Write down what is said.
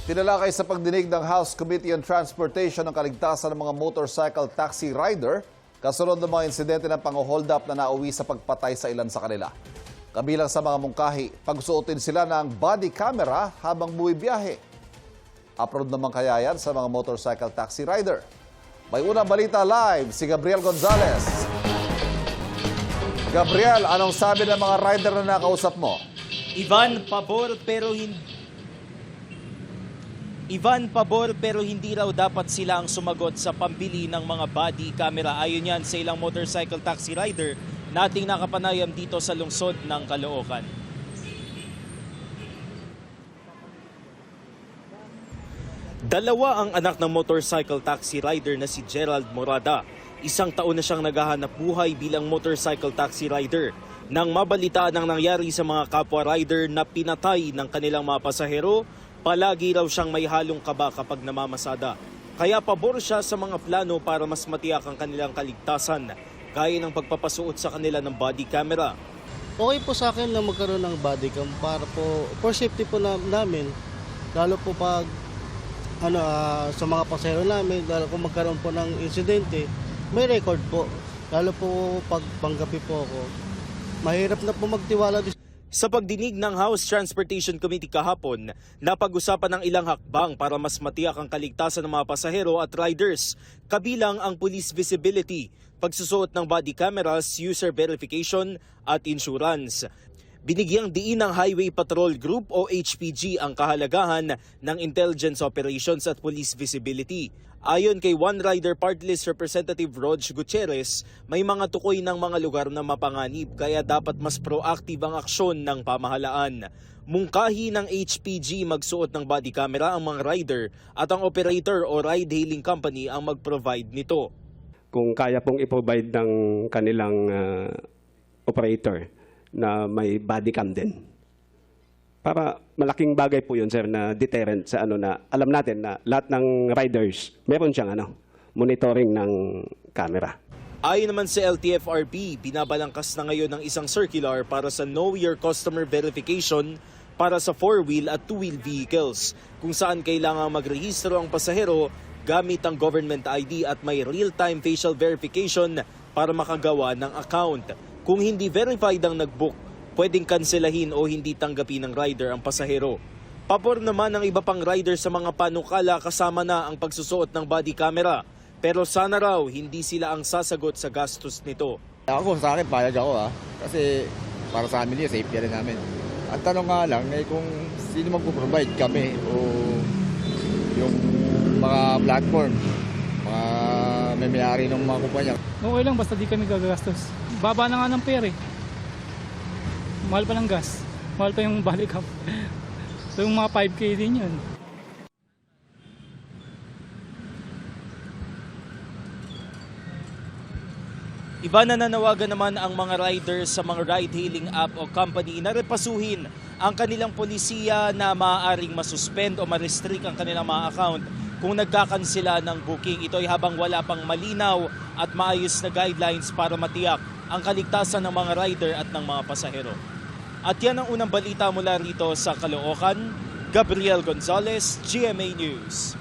Tinalakay sa pagdinig ng House Committee on Transportation ang kaligtasan ng mga motorcycle taxi rider kasunod ng mga insidente ng pang-hold up na nauwi sa pagpatay sa ilan sa kanila. Kabilang sa mga mungkahi, pagsuotin sila ng body camera habang buwibiyahe. Upload naman kaya yan sa mga motorcycle taxi rider. May unang balita live si Gabriel Gonzalez. Gabriel, anong sabi ng mga rider na nakausap mo? Ivan, pabor pero hindi raw dapat sila ang sumagot sa pambili ng mga body camera. Ayon yan sa ilang motorcycle taxi rider na ating nakapanayam dito sa lungsod ng Caloocan. Dalawa ang anak ng motorcycle taxi rider na si Gerald Morada. Isang taon na siyang naghahanap buhay bilang motorcycle taxi rider. Nang mabalitaan ang nangyari sa mga kapwa rider na pinatay ng kanilang mga pasahero, palagi raw siyang may halong kaba kapag namamasada. Kaya pabor siya sa mga plano para mas matiyak ang kanilang kaligtasan, gaya ng pagpapasuot sa kanila ng body camera. Okay po sa akin na magkaroon ng body cam para po for safety po namin, lalo po pag sa mga pasahero namin, lalo kung magkaroon po ng insidente, may record po. Lalo po pag panggabi po ako, mahirap na po magtiwala. Sa pagdinig ng House Transportation Committee kahapon, napag-usapan ng ilang hakbang para mas matiyak ang kaligtasan ng mga pasahero at riders, kabilang ang police visibility, pagsusuot ng body cameras, user verification at insurance. Binigyang diin ng Highway Patrol Group o HPG ang kahalagahan ng intelligence operations at police visibility. Ayon kay One Rider Party List Representative Rog Gutierrez, may mga tukoy ng mga lugar na mapanganib kaya dapat mas proactive ang aksyon ng pamahalaan. Mungkahi ng HPG magsuot ng body camera ang mga rider at ang operator o ride-hailing company ang mag-provide nito. Kung kaya pong i-provide ng kanilang operator na may body cam din. Para malaking bagay po yun, sir, na deterrent sa na alam natin na lahat ng riders, meron siyang monitoring ng camera. Ayon naman sa LTFRB, binabalangkas na ngayon ng isang circular para sa Know Your Customer Verification para sa 4-wheel at 2-wheel vehicles, kung saan kailangang magrehistro ang pasahero gamit ang government ID at may real-time facial verification para makagawa ng account. Kung hindi verified ang nag-book, pwedeng kanselahin o hindi tanggapin ng rider ang pasahero. Pabor naman ng iba pang rider sa mga panukala kasama na ang pagsusuot ng body camera. Pero sana raw hindi sila ang sasagot sa gastos nito. Ako sa akin payag ako kasi para sa amin yun, safety rin namin. At tanong nga lang kung sino magpo-provide kami o yung mga platform, mga may-ari ng mga kumpanya. Okay lang basta di kami gagastos. Baba na nga ng pera Mahal pa ng gas. Mahal pa yung body cam. So yung mga 5K din yun. Iba na nanawagan naman ang mga riders sa mga ride-hailing app o company na repasuhin ang kanilang polisiya na maaaring masuspend o ma-restrict ang kanilang mga account kung nagkakansela ng booking. Ito ay habang wala pang malinaw at maayos na guidelines para matiyak ang kaligtasan ng mga rider at ng mga pasahero. At yan ang unang balita mula rito sa Caloocan. Gabriel Gonzalez, GMA News.